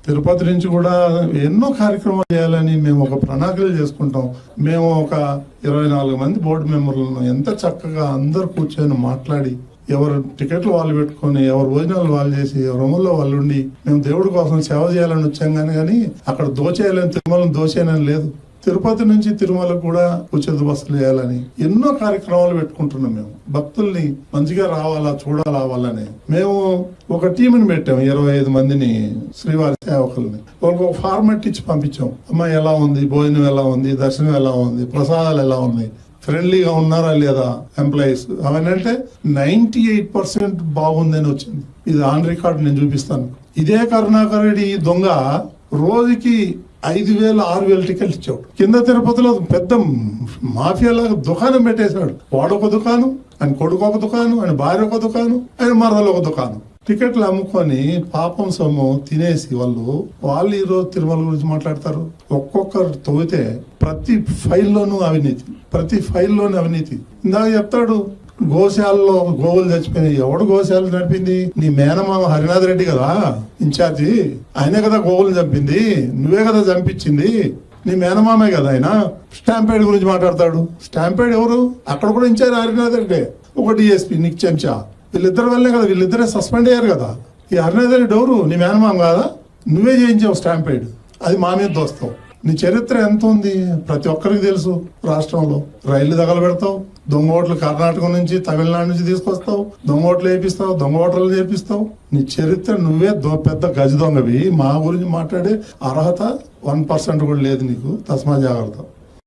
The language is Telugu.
తిరుపతి నుంచి కూడా ఎన్నో కార్యక్రమాలు చేయాలని మేము ఒక ప్రణాళికలు చేసుకుంటాం. మేము ఒక 24 మంది బోర్డు మెంబర్లను ఎంత చక్కగా అందరు కూర్చొని మాట్లాడి, ఎవరు టికెట్లు వాళ్ళు పెట్టుకొని, ఎవరు భోజనాలు వాళ్ళు చేసి, రొమ్ముల్లో వాళ్ళు ఉండి, మేము దేవుడి కోసం సేవ చేయాలని వచ్చాం కానీ అక్కడ దోచేయాలని, తిరుమలను దోచేయాలని లేదు. తిరుపతి నుంచి తిరుమలకు కూడా ఉచిత బస్సులు చేయాలని ఎన్నో కార్యక్రమాలు పెట్టుకుంటున్నాం. మేము భక్తుల్ని మంచిగా రావాలా, చూడాలని మేము ఒక టీంని పెట్టాం. 25 మందిని శ్రీవారి సేవకుల్ని. వాళ్ళకి ఒక ఫార్మాట్ ఇచ్చి పంపించాం. అమ్మ ఎలా ఉంది, భోజనం ఎలా ఉంది, దర్శనం ఎలా ఉంది, ప్రసాదాలు ఎలా ఉన్నాయి, ఫ్రెండ్లీగా ఉన్నారా లేదా ఎంప్లాయీస్, అవన్నీ 98% బాగుందని వచ్చింది. ఇది ఆన్ రికార్డ్ నేను చూపిస్తాను. ఇదే కరుణాకర్ రెడ్డి దొంగ రోజుకి 5,000 6,000 టికెట్లు ఇచ్చాడు. కింద తిరుపతిలో పెద్ద మాఫియాలాగా దుకాణం పెట్టేశాడు. వాడొక దుకాణం, ఆయన కొడుకు ఒక దుకాణం, ఆయన భార్య ఒక దుకాణం, ఆయన మరదలు ఒక దుకాణం. టికెట్లు అమ్ముకొని పాపం సొమ్ము తినేసి వాళ్ళు ఈ రోజు తిరుమల గురించి మాట్లాడతారు. ఒక్కొక్కరు తవ్వితే ప్రతి ఫైల్లోనూ అవినీతి. ఇందాక చెప్తాడు గోశాలలో గోవులు చచ్చిపోయినాయి. ఎవడు గోశాల నడిపింది? నీ మేనమామ హరినాథ్ రెడ్డి కదా ఇన్ఛార్జి. ఆయనే కదా గోవులు చంపింది, నువ్వే కదా చంపించింది, నీ మేనమామే కదా ఆయన. స్టాంపేడ్ గురించి మాట్లాడతాడు. స్టాంపేడ్ ఎవరు? అక్కడ కూడా ఇన్ఛార్జ్ హరినాథ్ రెడ్డి, ఒక డిఎస్పీ నీకు చెంచా. వీళ్ళిద్దరు వల్లే కదా, వీళ్ళిద్దరే సస్పెండ్ అయ్యారు కదా. ఈ హరినాథ్ రెడ్డి ఎవరు? నీ మేనమామ కాదా? నువ్వే చేయించావు స్టాంపేడ్, అది మా మీద దోస్తావు. నీ చరిత్ర ఎంత ఉంది ప్రతి ఒక్కరికి తెలుసు. రాష్ట్రంలో రైళ్లు తగలబెడతావు, దొంగ ఓట్లు కర్ణాటక నుంచి, తమిళనాడు నుంచి తీసుకొస్తావు, దొంగ ఓట్లు వేపిస్తావు, దొంగ ఓట్లను చేపిస్తావు. నీ చరిత్ర నువ్వే పెద్ద గజ దొంగవి. మా గురించి మాట్లాడే అర్హత 1% కూడా లేదు నీకు. తస్మా జాగ్రత్త.